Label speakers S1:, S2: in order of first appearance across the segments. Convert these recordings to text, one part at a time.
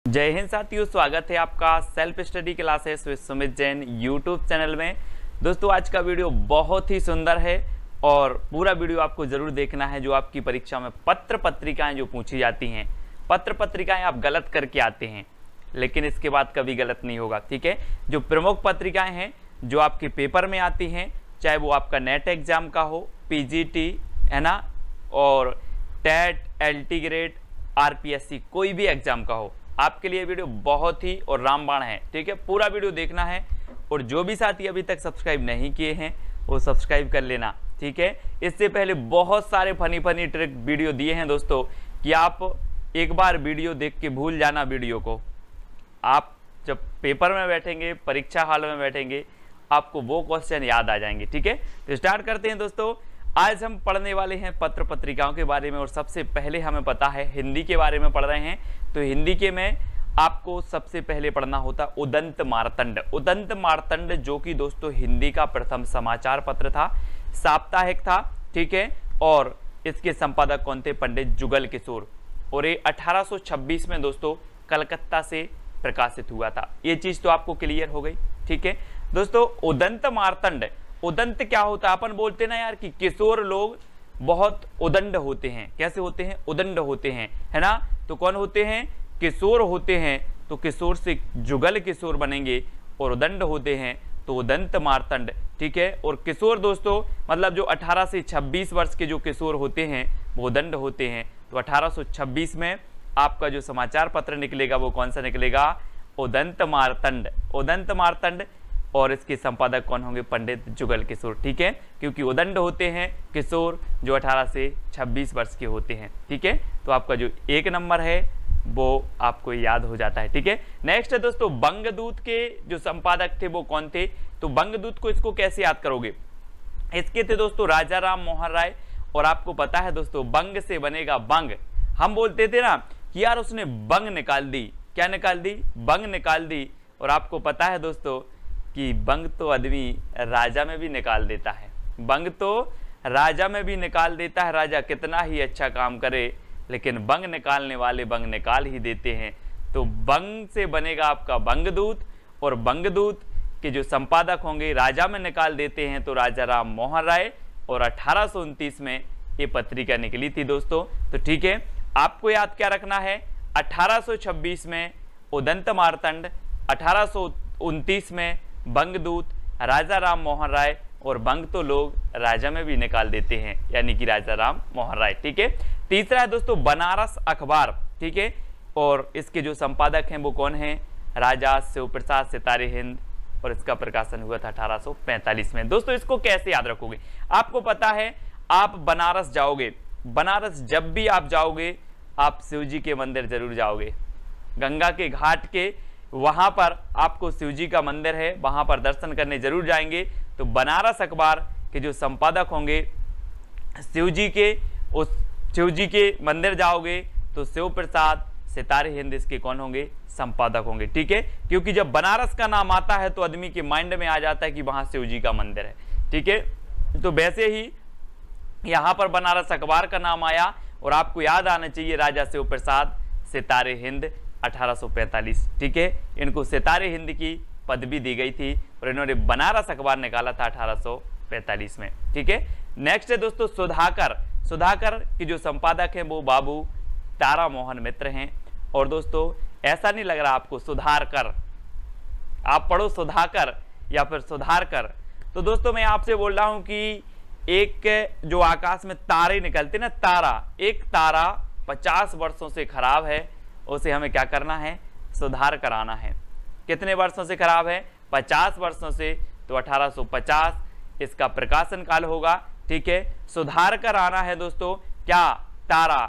S1: जय हिंद साथियों, स्वागत है आपका self study classes with Sumit Jain YouTube channel में। दोस्तों आज का वीडियो बहुत ही सुंदर है और पूरा वीडियो आपको जरूर देखना है। जो आपकी परीक्षा में पत्र पत्रिकाएं जो पूछी जाती हैं, पत्र पत्रिकाएं आप गलत करके आते हैं लेकिन इसके बाद कभी गलत नहीं होगा, ठीक है। जो प्रमुख पत्रिकाएं हैं जो आपके पेपर में आती हैं, चाहे वो आपका नेट एग्जाम का हो, पीजीटी है ना, और टेट, एलटी ग्रेड, आरपीएससी, कोई भी एग्जाम का हो, आपके लिए वीडियो बहुत ही और रामबाण है, ठीक है। पूरा वीडियो देखना है और जो भी साथी अभी तक सब्सक्राइब नहीं किए हैं वो सब्सक्राइब कर लेना, ठीक है। इससे पहले बहुत सारे फनी ट्रिक वीडियो दिए हैं दोस्तों कि आप एक बार वीडियो देख के भूल जाना वीडियो को। आप जब पेपर में बैठेंगे, परीक्षा हॉल में बैठेंगे, आपको वो क्वेश्चन याद आ जाएंगे, ठीक है। तो स्टार्ट करते हैं दोस्तों। आज हम पढ़ने वाले हैं पत्र पत्रिकाओं के बारे में और सबसे पहले हमें पता है हिंदी के बारे में पढ़ रहे हैं। तो हिंदी के में आपको सबसे पहले पढ़ना होता उदंत मार्तंड। उदंत मार्तंड जो कि दोस्तों हिंदी का प्रथम समाचार पत्र था, साप्ताहिक था, ठीक है। और इसके संपादक कौन थे? पंडित जुगल किशोर। और ये 1826 में दोस्तों कलकत्ता से प्रकाशित हुआ था। ये चीज तो आपको क्लियर हो गई, ठीक है दोस्तों। उदंत मार्तंड, उदंत क्या होता है? अपन बोलते ना यार कि किशोर लोग बहुत उदंड होते हैं। कैसे होते हैं? उदंड होते हैं, है ना। तो कौन होते हैं? किशोर होते हैं। तो किशोर से जुगल किशोर बनेंगे और उदंड होते हैं तो उदंत मार्तंड, ठीक है। और किशोर दोस्तों मतलब जो 18 से 26 वर्ष के जो किशोर होते हैं वो उदंड होते हैं। तो 1826 में आपका जो समाचार पत्र निकलेगा वो कौन सा निकलेगा? उदंत मार्तंड। उदंत मार्तंड। और इसके संपादक कौन होंगे? पंडित जुगल किशोर, ठीक है। क्योंकि उदंड होते हैं किशोर जो 18 से 26 वर्ष के होते हैं, ठीक है। तो आपका जो एक नंबर है वो आपको याद हो जाता है, ठीक है। नेक्स्ट है दोस्तों बंगदूत के जो संपादक थे वो कौन थे? तो बंगदूत को इसको कैसे याद करोगे? इसके थे दोस्तों राजा राम मोहन राय। और आपको पता है दोस्तों बंग से बनेगा बंग। हम बोलते थे ना कि यार उसने बंग निकाल दी। क्या निकाल दी? बंग निकाल दी। और आपको पता है दोस्तों कि बंग तो आदमी राजा में भी निकाल देता है। बंग तो राजा में भी निकाल देता है। राजा कितना ही अच्छा काम करे लेकिन बंग निकालने वाले बंग निकाल ही देते हैं। तो बंग से बनेगा आपका बंगदूत। और बंगदूत के जो संपादक होंगे राजा में निकाल देते हैं तो राजा राम मोहन राय। और 1829 में ये पत्रिका निकली थी दोस्तों। तो ठीक है, आपको याद क्या रखना है? 1826 में उदंत मार्तंड, 1829 में बंगदूत, राजा राम मोहन राय। और बंग तो लोग राजा में भी निकाल देते हैं, यानी कि राजा राम मोहन राय, ठीक है। तीसरा है दोस्तों बनारस अखबार, ठीक है। और इसके जो संपादक हैं वो कौन हैं? राजा शिव प्रसाद सितारे हिंद। और इसका प्रकाशन हुआ था 1845 में। दोस्तों इसको कैसे याद रखोगे? आपको पता है आप बनारस जाओगे, बनारस जब भी आप जाओगे आप शिव जी के मंदिर जरूर जाओगे। गंगा के घाट के वहां पर आपको शिव जी का मंदिर है, वहां पर दर्शन करने जरूर जाएंगे। तो बनारस अखबार के जो संपादक होंगे शिव जी के, उस शिव जी के मंदिर जाओगे तो शिव प्रसाद सितारे हिंद इसके कौन होंगे? संपादक होंगे, ठीक है। क्योंकि जब बनारस का नाम आता है तो आदमी के माइंड में आ जाता है कि वहां शिव जी का मंदिर है, ठीक है। तो वैसे ही यहां पर बनारस अखबार का नाम आया। और आपको याद आना चाहिए राजा शिव प्रसाद सितारे हिंद 1845, ठीक है। इनको सितारे हिंद की पदवी दी गई थी और इन्होंने बनारस अखबार निकाला था 1845 में, ठीक है। नेक्स्ट है दोस्तों सुधाकर। सुधाकर के जो संपादक हैं वो बाबू तारा मोहन मित्र हैं। और दोस्तों ऐसा नहीं लग रहा आपको सुधारकर, आप पढ़ो सुधाकर या फिर सुधारकर। तो दोस्तों मैं आपसे बोल रहा हूं कि एक जो आकाश में तारे निकलते ना, तारा, एक तारा 50 वर्षों से खराब है, उसे हमें क्या करना है? सुधार कराना है। कितने वर्षों से खराब है? 50 वर्षों से। तो 1850 इसका प्रकाशन काल होगा, ठीक है। सुधार कराना है दोस्तों क्या? तारा।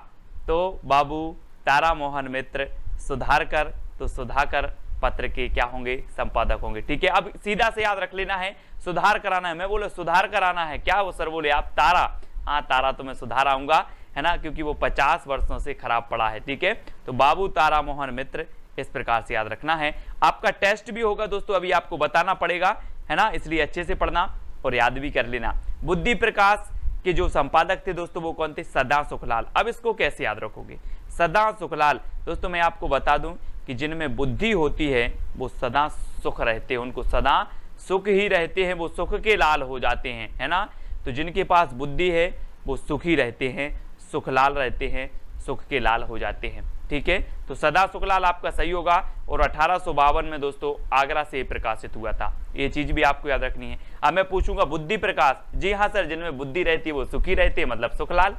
S1: तो बाबू तारा मोहन मित्र सुधारकर। तो सुधाकर पत्र के क्या होंगे? संपादक होंगे, ठीक है। अब सीधा से याद रख लेना है, सुधार कराना है। मैं बोले सुधार कराना है क्या? वो सर बोले आप तारा। हाँ तारा तो मैं सुधार आऊंगा, है ना, क्योंकि वो 50 वर्षों से खराब पड़ा है, ठीक है। तो बाबू तारा मोहन मित्र इस प्रकार से याद रखना है। आपका टेस्ट भी होगा दोस्तों, अभी आपको बताना पड़ेगा, है ना, इसलिए अच्छे से पढ़ना और याद भी कर लेना। बुद्धि प्रकाश के जो संपादक थे दोस्तों वो कौन थे? सदा सुखलाल। अब इसको कैसे याद रखोगे? सदा सुखलाल। दोस्तों मैं आपको बता दूं कि जिनमें बुद्धि होती है वो सदा सुख रहते हैं, उनको सदा सुख ही रहते हैं, वो सुख के लाल हो जाते हैं, है ना। तो जिनके पास बुद्धि है वो सुखी रहते हैं, सुख लाल रहते हैं, सुख के लाल हो जाते हैं। ठीक है, तो सदा सुखलाल आपका सही होगा। और 1852 में दोस्तों आगरा से प्रकाशित हुआ था, ये चीज भी आपको याद रखनी है। अब मैं पूछूंगा बुद्धि प्रकाश, जी हाँ सर, जिनमें बुद्धि रहती है वो सुखी रहते हैं, मतलब सुखलाल।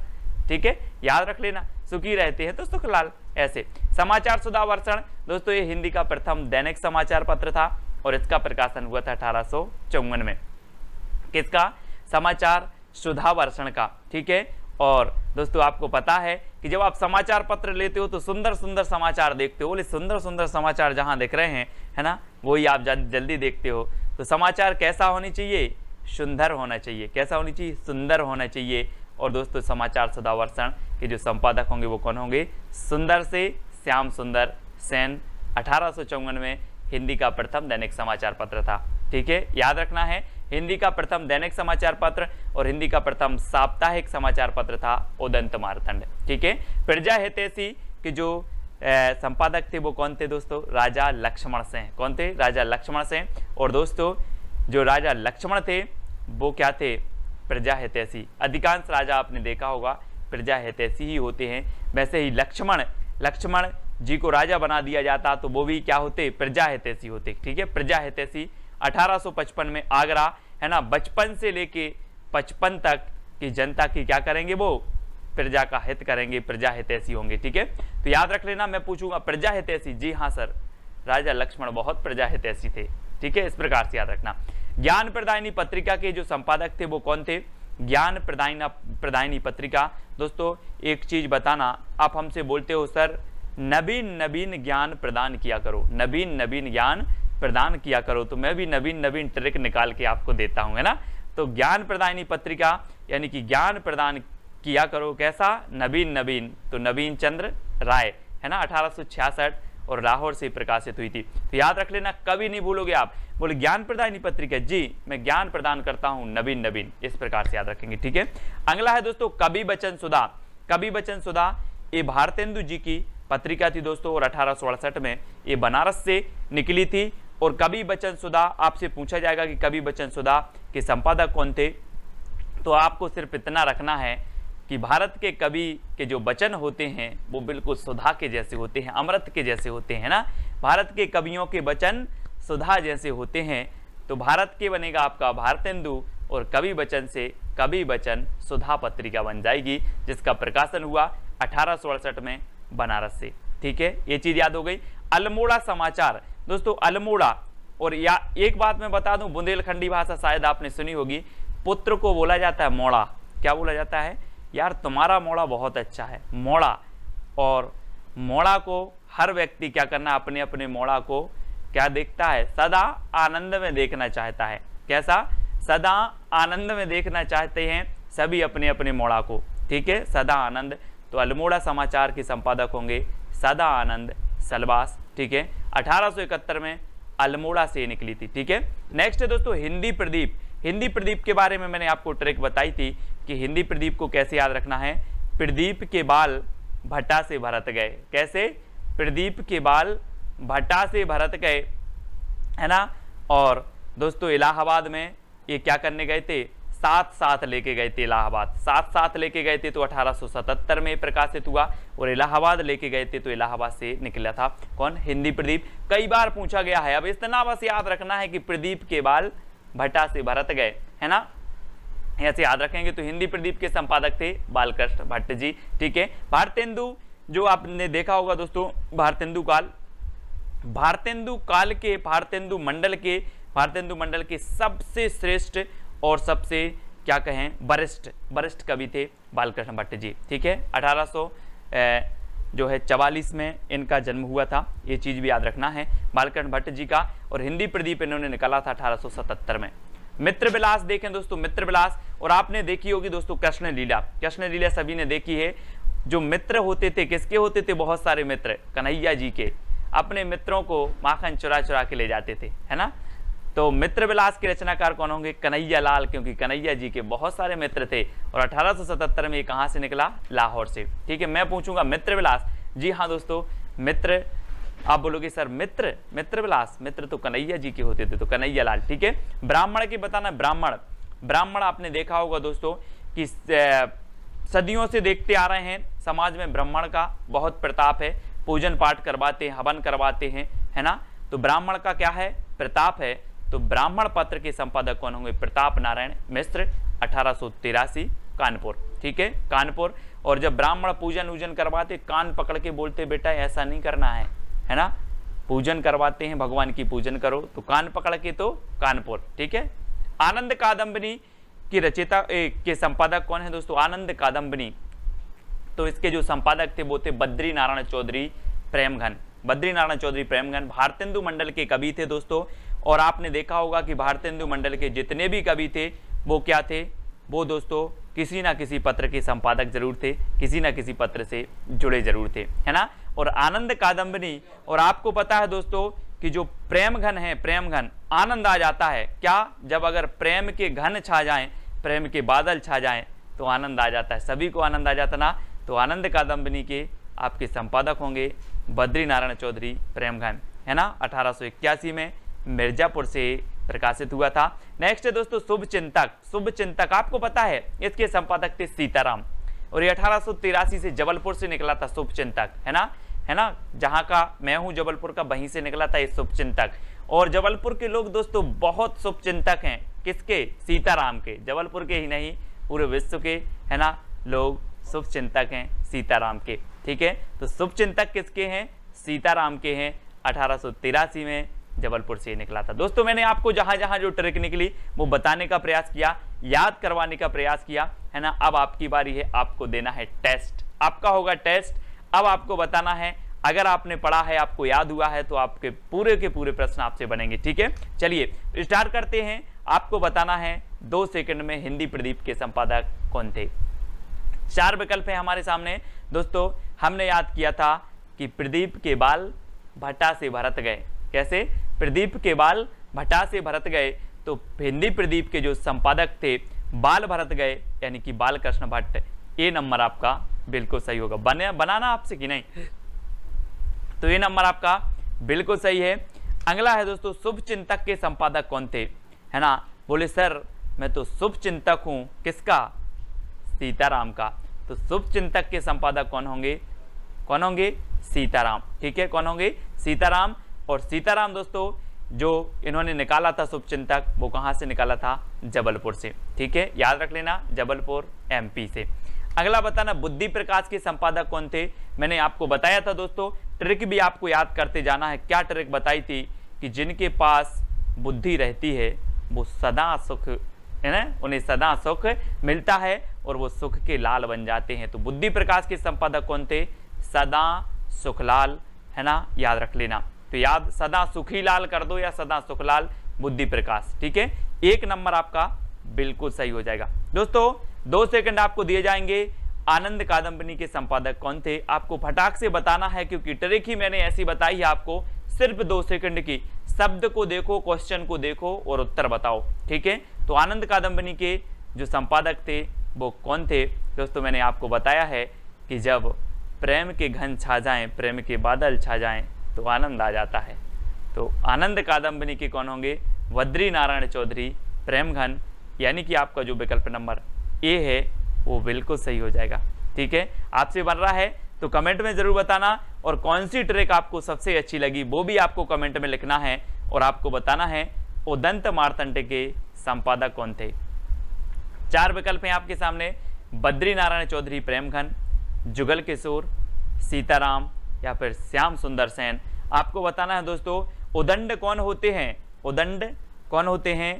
S1: ठीक है, याद रख लेना, सुखी रहते हैं तो सुखलाल। ऐसे समाचार सुधा वर्षण दोस्तों, ये हिंदी का प्रथम दैनिक समाचार पत्र था और इसका प्रकाशन हुआ था 1854 में। किसका? समाचार सुधा वर्षण का। ठीक है, और दोस्तों आपको पता है कि जब आप समाचार पत्र लेते हो तो सुंदर सुंदर समाचार देखते हो, बोले सुंदर सुंदर समाचार जहां देख रहे हैं, है ना, वही आप जल्दी देखते हो। तो समाचार कैसा होनी चाहिए? सुंदर होना चाहिए। कैसा होनी चाहिए? सुंदर होना चाहिए। और दोस्तों समाचार सुधा वर्षण के जो संपादक होंगे वो कौन होंगे? सुंदर से श्याम सुंदर सेन। 1854 में हिंदी का प्रथम दैनिक समाचार पत्र था। ठीक है, याद रखना है, हिंदी का प्रथम दैनिक समाचार पत्र और हिंदी का प्रथम साप्ताहिक समाचार पत्र था उदंत मार्तंड। ठीक है, प्रजा हितैषी के जो संपादक थे वो कौन थे दोस्तों? राजा लक्ष्मण सिंह। कौन थे? राजा लक्ष्मण सिंह। और दोस्तों जो राजा लक्ष्मण थे वो क्या थे? प्रजा हितैषी। अधिकांश राजा आपने देखा होगा प्रजा हितैषी ही होते हैं। वैसे ही लक्ष्मण जी को राजा बना दिया जाता तो वो भी क्या होते? प्रजा हितैषी होते। ठीक है, प्रजा हितैषी। 1855 में आगरा, है ना, बचपन से लेके 55 तक की जनता की क्या करेंगे? वो प्रजा का हित करेंगे, प्रजा हितैषी होंगे। ठीक है, तो याद रख लेना, मैं पूछूंगा प्रजा हितैषी, जी हाँ सर, राजा लक्ष्मण बहुत प्रजा हितैषी थे। ठीक है, इस प्रकार से याद रखना। ज्ञान प्रदायिनी पत्रिका के जो संपादक थे वो कौन थे? ज्ञान प्रदायिनी पत्रिका। दोस्तों एक चीज बताना, आप हमसे बोलते हो सर नवीन नवीन ज्ञान प्रदान किया करो, नवीन नवीन ज्ञान प्रदान किया करो, तो मैं भी नवीन नवीन ट्रिक निकाल के आपको देता हूं, है ना। तो ज्ञान प्रदायिनी पत्रिका यानी कि ज्ञान प्रदान किया करो, कैसा? नवीन नवीन, तो नवीन चंद्र राय, है ना, 1866 और लाहौर से प्रकाशित हुई थी। तो याद रख लेना, कभी नहीं भूलोगे आप। बोले ज्ञान प्रदायिनी पत्रिका, जी मैं ज्ञान प्रदान करता हूं नवीन नवीन, इस प्रकार से याद रखेंगे। ठीक है, अगला है दोस्तों कवि बचन सुधा। कवि बचन सुधा ये भारतेंदु जी की पत्रिका थी दोस्तों, और 1868 में ये बनारस से निकली थी। और कवि बचन सुधा, आपसे पूछा जाएगा कि कवि बचन सुधा के संपादक कौन थे, तो आपको सिर्फ इतना रखना है कि भारत के कवि के जो वचन होते हैं वो बिल्कुल सुधा के जैसे होते हैं, अमृत के जैसे होते हैं ना। भारत के कवियों के वचन सुधा जैसे होते हैं, तो भारत के बनेगा आपका भारतेंदु और कवि बचन से कवि बचन सुधा पत्रिका बन जाएगी, जिसका प्रकाशन हुआ 1868 में बनारस से। ठीक है, ये चीज याद हो गई। अल्मोड़ा समाचार दोस्तों, अल्मोड़ा, और या एक बात मैं बता दूं, बुंदेलखंडी भाषा शायद आपने सुनी होगी, पुत्र को बोला जाता है मोड़ा। क्या बोला जाता है? यार तुम्हारा मोड़ा बहुत अच्छा है, मोड़ा। और मोड़ा को हर व्यक्ति क्या करना, अपने अपने मोड़ा को क्या देखता है? सदा आनंद में देखना चाहता है। कैसा? सदा आनंद में देखना चाहते हैं सभी अपने अपने मोड़ा को। ठीक है, सदा आनंद। तो अल्मोड़ा समाचार के संपादक होंगे सदा आनंद सलवास। ठीक है, 1871 में अल्मोड़ा से निकली थी। ठीक है, नेक्स्ट है दोस्तों हिंदी प्रदीप। हिंदी प्रदीप के बारे में मैंने आपको ट्रिक बताई थी कि हिंदी प्रदीप को कैसे याद रखना है। प्रदीप के बाल भट्टा से भरत गए। कैसे? प्रदीप के बाल भट्टा से भरत गए, है ना। और दोस्तों इलाहाबाद में ये क्या करने गए थे? साथ लेके गए थे इलाहाबाद, साथ लेके गए थे, तो 1877 में प्रकाशित हुआ। और इलाहाबाद लेके गए थे तो इलाहाबाद से निकला था कौन? हिंदी प्रदीप। कई बार पूछा गया है, अब इतना बस याद रखना है कि प्रदीप के बाल भट्टा से भरत गए, है ना, ऐसे याद रखेंगे। तो हिंदी प्रदीप के संपादक थे बालकृष्ण भट्ट जी। ठीक है, भारतेंदु जो आपने देखा होगा दोस्तों, भारतेंदु काल के भारतेंदु मंडल के सबसे श्रेष्ठ और सबसे क्या कहें वरिष्ठ कवि थे बालकृष्ण भट्ट जी। ठीक है, 1844 में इनका जन्म हुआ था, ये चीज भी याद रखना है बालकृष्ण भट्ट जी का। और हिंदी प्रदीप इन्होंने निकाला था 1877 में। मित्र विलास देखें दोस्तों, मित्र विलास, और आपने देखी होगी दोस्तों कृष्ण लीला सभी ने देखी है। जो मित्र होते थे, किसके होते थे? बहुत सारे मित्र, कन्हैया जी के। अपने मित्रों को माखन चुरा के ले जाते थे, है ना। तो मित्र विलास के रचनाकार कौन होंगे? कन्हैया लाल, क्योंकि कन्हैया जी के बहुत सारे मित्र थे। और 1877 में ये कहां से निकला? लाहौर से। ठीक है, मैं पूछूंगा मित्र विलास, जी हाँ दोस्तों, मित्र आप बोलोगे सर मित्र, मित्र विलास, मित्र तो कन्हैया जी के होते थे, तो कन्हैया लाल, ठीक है। ब्राह्मण की बताना, ब्राह्मण, ब्राह्मण आपने देखा होगा दोस्तों कि सदियों से देखते आ रहे हैं, समाज में ब्राह्मण का बहुत प्रताप है, पूजन पाठ करवाते हैं, हवन करवाते हैं, है ना। तो ब्राह्मण का क्या है, प्रताप है। तो ब्राह्मण पत्र के संपादक कौन होंगे, प्रताप नारायण मिश्र, 1883 कानपुर, ठीक है, कानपुर। और जब ब्राह्मण पूजन वूजन करवाते, कान पकड़ के बोलते बेटा ऐसा नहीं करना है ना, पूजन करवाते हैं, भगवान की पूजन करो, तो कान पकड़ के तो कानपुर, ठीक है। आनंद कादंबनी की रचयिता के संपादक कौन है दोस्तों, आनंद कादंबनी, तो इसके जो संपादक थे वो थे बद्री नारायण चौधरी प्रेमघन, बद्री नारायण चौधरी प्रेमघन, भारतेंदु मंडल के कवि थे दोस्तों। और आपने देखा होगा कि भारतेंदु मंडल के जितने भी कवि थे वो क्या थे, वो दोस्तों किसी ना किसी पत्र के संपादक जरूर थे, किसी ना किसी पत्र से जुड़े जरूर थे, है ना। और आनंद कादंबनी, और आपको पता है दोस्तों कि जो प्रेम घन है, प्रेम घन, आनंद आ जाता है क्या, जब अगर प्रेम के घन छा जाएं, प्रेम के बादल छा जाएं तो आनंद आ जाता है, सभी को आनंद आ जाता ना। तो आनंद कादंबनी के आपके संपादक होंगे बद्री नारायण चौधरी प्रेमघन, है ना। 1881 में मिर्जापुर से प्रकाशित हुआ था। नेक्स्ट है दोस्तों शुभ चिंतक, शुभ चिंतक आपको पता है इसके संपादक थे सीताराम, और ये 1883 से जबलपुर से निकला था शुभ चिंतक, है ना, जहां का मैं हूं जबलपुर का, वहीं से निकला था ये शुभ चिंतक। और जबलपुर के लोग दोस्तों बहुत शुभ चिंतक हैं, किसके, सीताराम के, जबलपुर के ही नहीं पूरे विश्व के, है ना, लोग शुभ चिंतक हैं सीताराम के, ठीक है। तो शुभ चिंतक किसके हैं, सीताराम के हैं, 1883 में जबलपुर से निकला था। दोस्तों मैंने आपको जहां जहां जो ट्रिक निकली वो बताने का प्रयास किया, याद करवाने का प्रयास किया, है ना। अब आपकी बारी है, आपको देना है टेस्ट, आपका होगा टेस्ट। अब आपको बताना है, अगर आपने पढ़ा है, आपको याद हुआ है, तो आपके पूरे के पूरे प्रश्न आपसे बनेंगे, ठीक है। चलिए स्टार्ट करते हैं। आपको बताना है 2 सेकंड में हिंदी प्रदीप के संपादक कौन थे। 4 विकल्प है हमारे सामने दोस्तों। हमने याद किया था कि प्रदीप के बाल भट्टा से भरत गए, कैसे, प्रदीप के बाल भट्टा से भरत गए, तो हिंदी प्रदीप के जो संपादक थे बाल भरत गए, यानी कि बाल कृष्ण भट्ट। ये नंबर आपका बिल्कुल सही होगा, बनाना आपसे कि नहीं, तो ये नंबर आपका बिल्कुल सही है। अगला है दोस्तों शुभ चिंतक के संपादक कौन थे, है ना। बोले सर मैं तो शुभ चिंतक हूं, किसका, सीताराम का। तो शुभ चिंतक के संपादक कौन होंगे, कौन होंगे, सीताराम, ठीक है, कौन होंगे, सीताराम। और सीताराम दोस्तों जो इन्होंने निकाला था शुभ चिंतक, वो कहां से निकाला था, जबलपुर से, ठीक है, याद रख लेना, जबलपुर MP से। अगला बताना बुद्धि प्रकाश के संपादक कौन थे। मैंने आपको बताया था दोस्तों, ट्रिक भी आपको याद करते जाना है। क्या ट्रिक बताई थी कि जिनके पास बुद्धि रहती है वो सदा सुख, है ना, उन्हें सदा सुख मिलता है और वो सुख के लाल बन जाते हैं। तो बुद्धि प्रकाश के संपादक कौन थे, सदा सुखलाल, है ना, याद रख लेना। तो याद सदा सुखी लाल कर दो या सदा सुखलाल बुद्धि प्रकाश, ठीक है। 1 नंबर आपका बिल्कुल सही हो जाएगा। दोस्तों 2 सेकंड आपको दिए जाएंगे। आनंद कादंबनी के संपादक कौन थे, आपको फटाक से बताना है, क्योंकि ट्रिक ही मैंने ऐसी बताई है आपको, सिर्फ 2 सेकंड की। शब्द को देखो, क्वेश्चन को देखो और उत्तर बताओ, ठीक है। तो आनंद कादंबनी के जो संपादक थे वो कौन थे दोस्तों, मैंने आपको बताया है कि जब प्रेम के घन छा जाएं, प्रेम के बादल छा जाएं तो आनंद आ जाता है। तो आनंद कादंबनी के कौन होंगे, बद्री नारायण चौधरी प्रेमघन, यानी कि आपका जो विकल्प नंबर ए है वो बिल्कुल सही हो जाएगा, ठीक है। आपसे बन रहा है तो कमेंट में जरूर बताना, और कौन सी ट्रिक आपको सबसे अच्छी लगी वो भी आपको कमेंट में लिखना है, और आपको बताना है उदंत मार्तंड के संपादक कौन थे। 4 विकल्प हैं आपके सामने, बद्री नारायण चौधरी प्रेमघन, जुगल किशोर, सीताराम या फिर श्याम सुंदर सेन। आपको बताना है दोस्तों उदंड कौन होते हैं, उदंड कौन होते हैं,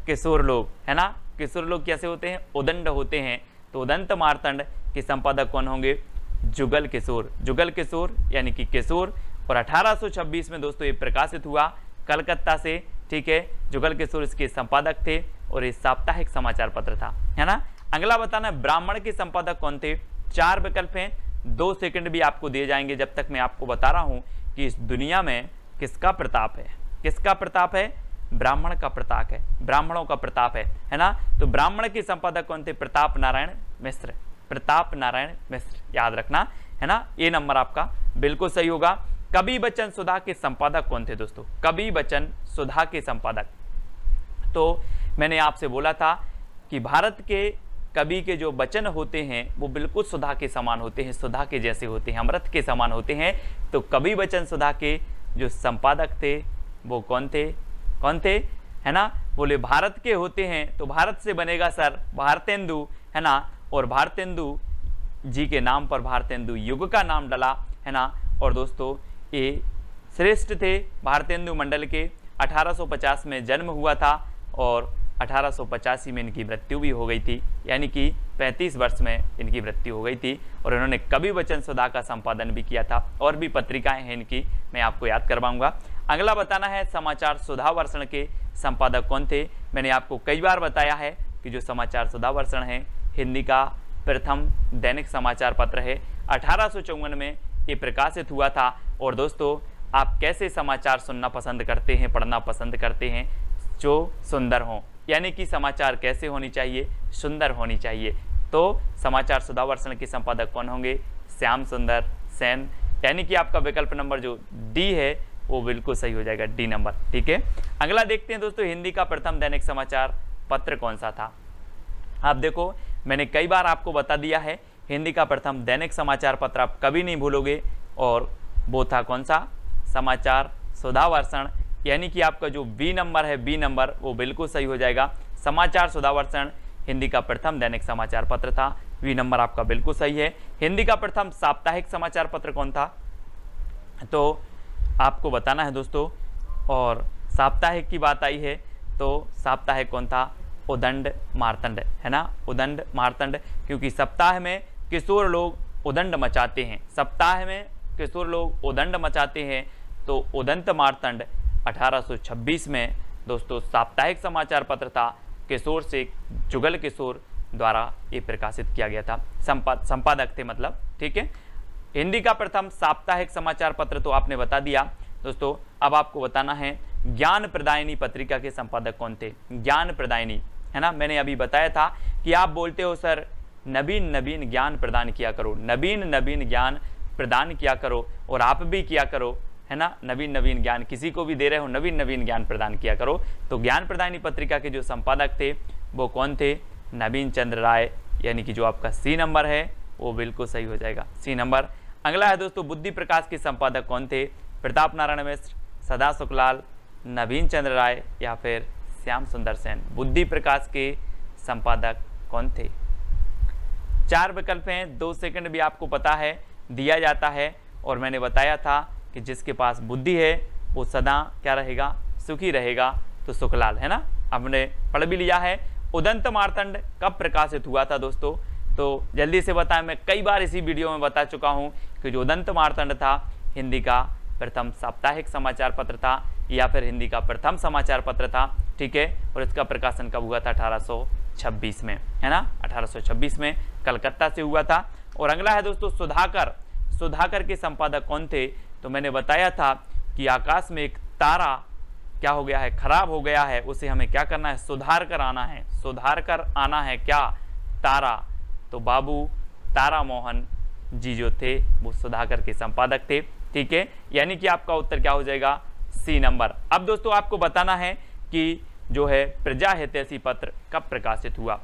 S1: किशोर लोग, है ना। किशोर लोग कैसे होते हैं, उदंड होते हैं। तो उदंत मार्तंड के संपादक कौन होंगे, जुगल किशोर, जुगल किशोर यानी कि किशोर। और 1826 में दोस्तों ये प्रकाशित हुआ कलकत्ता से, ठीक है। जुगल किशोर इसके संपादक थे और ये साप्ताहिक समाचार पत्र था, है ना। अगला बताना है ब्राह्मण के संपादक कौन थे। 4 विकल्प हैं, 2 सेकंड भी आपको दिए जाएंगे जब तक मैं आपको बता रहा हूं कि इस दुनिया में किसका प्रताप है, किसका प्रताप है, ब्राह्मण का प्रताप है, ब्राह्मणों का प्रताप है ना। तो ब्राह्मण के संपादक कौन थे, प्रताप नारायण मिश्र, प्रताप नारायण मिश्र, याद रखना, है ना। ये नंबर आपका बिल्कुल सही होगा। कवि वचन सुधा के संपादक कौन थे दोस्तों? कवि वचन सुधा के संपादक, तो मैंने आपसे बोला था कि भारत के कवि के जो वचन होते हैं वो बिल्कुल सुधा के समान होते हैं, सुधा के जैसे होते हैं, अमृत के समान होते हैं। तो कवि वचन सुधा के जो संपादक थे वो कौन थे? कौन थे, है ना? बोले भारत के होते हैं, तो भारत से बनेगा सर भारतेंदु, है ना? और भारतेंदु जी के नाम पर भारतेंदु युग का नाम डला, है ना? और दोस्तों ये श्रेष्ठ थे भारतेंदु मंडल के। 1850 में जन्म हुआ था और 1885 में इनकी मृत्यु भी हो गई थी, यानी कि 35 वर्ष में इनकी मृत्यु हो गई थी। और इन्होंने कवि वचन सुधा का संपादन भी किया था, और भी पत्रिकाएं हैं इनकी, मैं आपको याद करवाऊंगा। अगला बताना है समाचार सुधा वर्षण के संपादक कौन थे? मैंने आपको कई बार बताया है कि जो समाचार सुधा वर्षण है हिंदी का प्रथम दैनिक समाचार पत्र है। 1854 में ये प्रकाशित हुआ था। और दोस्तों आप कैसे समाचार सुनना पसंद करते हैं, पढ़ना पसंद करते हैं? जो सुंदर हों, यानी कि समाचार कैसे होनी चाहिए? सुंदर होनी चाहिए। तो समाचार सुधा वर्षण के संपादक कौन होंगे? श्याम सुंदर सेन, यानी कि आपका विकल्प नंबर जो डी है वो बिल्कुल सही हो जाएगा, डी नंबर। ठीक है, अगला देखते हैं दोस्तों, हिंदी का प्रथम दैनिक समाचार पत्र कौन सा था? आप देखो मैंने कई बार आपको बता दिया है, हिंदी का प्रथम दैनिक समाचार पत्र आप कभी नहीं भूलोगे, और वो था कौन सा? समाचार सुधा वर्षण, यानी कि आपका जो बी नंबर है, बी नंबर वो बिल्कुल सही हो जाएगा। समाचार सुधा वर्षण हिंदी का प्रथम दैनिक समाचार पत्र था, बी नंबर आपका बिल्कुल सही है। हिंदी का प्रथम साप्ताहिक समाचार पत्र कौन था? तो आपको बताना है दोस्तों, और साप्ताहिक की बात आई है तो साप्ताहिक कौन था? उदंड मार्तंड, है ना? उदंड मार्तंड, क्योंकि सप्ताह में किशोर लोग उदंड मचाते हैं, सप्ताह में किशोर लोग उदंड मचाते हैं। तो उदंत मार्तंड 1826 में दोस्तों साप्ताहिक समाचार पत्र था, किशोर से जुगल किशोर द्वारा ये प्रकाशित किया गया था, संपादक थे मतलब। ठीक है, हिंदी का प्रथम साप्ताहिक समाचार पत्र तो आपने बता दिया दोस्तों। अब आपको बताना है ज्ञान प्रदायिनी पत्रिका के संपादक कौन थे? ज्ञान प्रदायिनी, है ना? मैंने अभी बताया था कि आप बोलते हो सर नवीन नवीन ज्ञान प्रदान किया करो, नवीन नवीन ज्ञान प्रदान किया करो, और आप भी किया करो, है ना? नवीन नवीन ज्ञान किसी को भी दे रहे हो, नवीन नवीन ज्ञान प्रदान किया करो। तो ज्ञान प्रदायिनी पत्रिका के जो संपादक थे वो कौन थे? नवीन चंद्र राय, यानी कि जो आपका सी नंबर है वो बिल्कुल सही हो जाएगा, सी नंबर। अगला है दोस्तों, बुद्धि प्रकाश के संपादक कौन थे? प्रताप नारायण मिश्र, सदा सुखलाल, नवीन चंद्र राय या फिर श्याम सुंदर सेन। बुद्धि प्रकाश के संपादक कौन थे? 4 विकल्प हैं, 2 सेकंड भी आपको पता है दिया जाता है, और मैंने बताया था कि जिसके पास बुद्धि है वो सदा क्या रहेगा? सुखी रहेगा। तो सुखलाल, है ना? हमने पढ़ भी लिया है। उदंत मार्तंड कब प्रकाशित हुआ था दोस्तों? तो जल्दी से बताएं, मैं कई बार इसी वीडियो में बता चुका हूं कि जो उदंत मार्तंड था हिंदी का प्रथम साप्ताहिक समाचार पत्र था, या फिर हिंदी का प्रथम समाचार पत्र था। ठीक है, और इसका प्रकाशन कब हुआ था? 1826 में, है ना? 1826 में कलकत्ता से हुआ था। और अगला है दोस्तों सुधाकर, सुधाकर के संपादक कौन थे? तो मैंने बताया था कि आकाश में एक तारा क्या हो गया है? खराब हो गया है, उसे हमें क्या करना है? सुधार कर आना है, सुधार कर आना है क्या? तारा। तो बाबू तारा मोहन जी जो थे वो सुधाकर के संपादक थे। ठीक है, यानी कि आपका उत्तर क्या हो जाएगा? C number. अब दोस्तों आपको बताना है कि जो है प्रजा हितैषी पत्र कब प्रकाशित हुआ।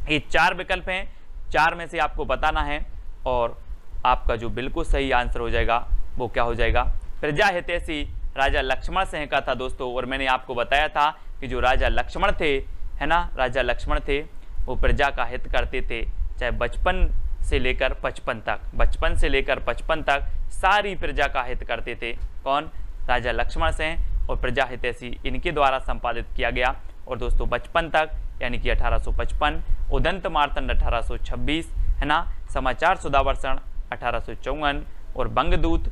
S1: ये 4 विकल्प हैं, 4 में से आपको बताना है, और आपका जो बिल्कुल सही आंसर हो जाएगा वो क्या हो जाएगा? प्रजा हितैषी राजा लक्ष्मण सिंह का था दोस्तों। और मैंने आपको बताया था कि जो राजा लक्ष्मण थे, है ना, राजा लक्ष्मण थे वो प्रजा का हित करते थे, चाहे बचपन से लेकर 55 तक, बचपन से लेकर 55 तक सारी प्रजा का हित करते थे। कौन? राजा लक्ष्मण सिंह। और प्रजा हितैषी इनके द्वारा संपादित किया गया। और दोस्तों 55 तक यानी कि 1855, उदंत मार्तंड 1826, है ना, समाचार सुधा वर्षण 1854, और बंगदूत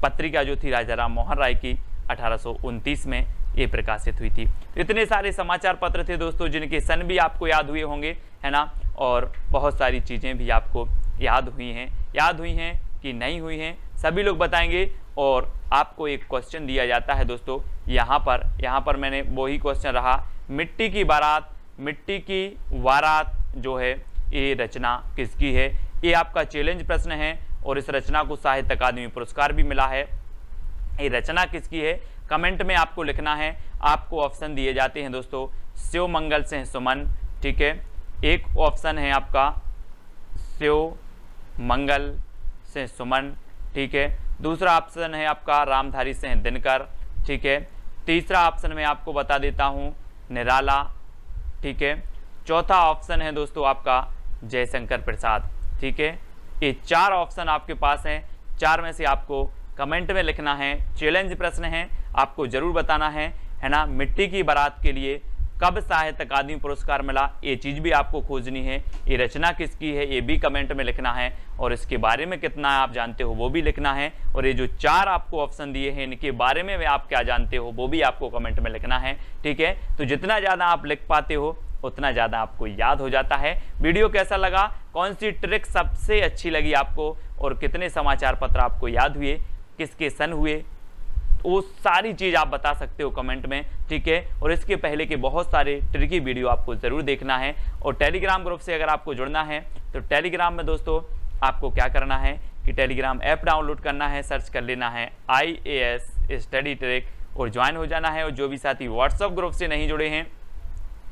S1: पत्रिका जो थी राजा राम मोहन राय की 1829 में ये प्रकाशित हुई थी। तो इतने सारे समाचार पत्र थे दोस्तों जिनके सन भी आपको याद हुए होंगे, है ना, और बहुत सारी चीज़ें भी आपको याद हुई हैं कि नहीं हुई हैं, सभी लोग बताएंगे। और आपको एक क्वेश्चन दिया जाता है दोस्तों, यहाँ पर मैंने वही क्वेश्चन रहा, मिट्टी की बारात, मिट्टी की वारात जो है ये रचना किसकी है? ये आपका चैलेंज प्रश्न है, और इस रचना को साहित्य अकादमी पुरस्कार भी मिला है। ये रचना किसकी है, कमेंट में आपको लिखना है। आपको ऑप्शन दिए जाते हैं दोस्तों, शिव मंगल सिंह सुमन, ठीक है, एक ऑप्शन है आपका शिव मंगल सिंह सुमन, ठीक है, दूसरा ऑप्शन है आपका रामधारी सिंह दिनकर, ठीक है, तीसरा ऑप्शन मैं आपको बता देता हूँ निराला, ठीक है, चौथा ऑप्शन है दोस्तों आपका जयशंकर प्रसाद, ठीक है। ये 4 ऑप्शन आपके पास हैं, 4 में से आपको कमेंट में लिखना है। चैलेंज प्रश्न है, आपको जरूर बताना है ना। मिट्टी की बारात के लिए कब साहित्य अकादमी पुरस्कार मिला, ये चीज़ भी आपको खोजनी है। ये रचना किसकी है, ये भी कमेंट में लिखना है। और इसके बारे में कितना आप जानते हो वो भी लिखना है। और ये जो 4 आपको ऑप्शन दिए हैं इनके बारे में आप क्या जानते हो वो भी आपको कमेंट में लिखना है, ठीक है। तो जितना ज़्यादा आप लिख पाते हो उतना ज़्यादा आपको याद हो जाता है। वीडियो कैसा लगा, कौन सी ट्रिक सबसे अच्छी लगी आपको, और कितने समाचार पत्र आपको याद हुए, किसके सन हुए, वो सारी चीज़ आप बता सकते हो कमेंट में, ठीक है। और इसके पहले के बहुत सारे ट्रिकी वीडियो आपको ज़रूर देखना है। और टेलीग्राम ग्रुप से अगर आपको जुड़ना है तो टेलीग्राम में दोस्तों आपको क्या करना है कि टेलीग्राम ऐप डाउनलोड करना है, सर्च कर लेना है IAS स्टडी ट्रिक और ज्वाइन हो जाना है। और जो भी साथी व्हाट्सअप ग्रुप से नहीं जुड़े हैं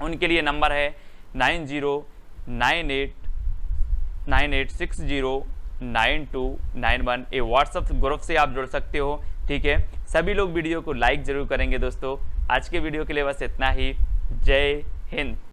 S1: उनके लिए नंबर है 9098609291। ये व्हाट्सअप ग्रुप से आप जुड़ सकते हो, ठीक है। सभी लोग वीडियो को लाइक जरूर करेंगे दोस्तों। आज के वीडियो के लिए बस इतना ही। जय हिंद।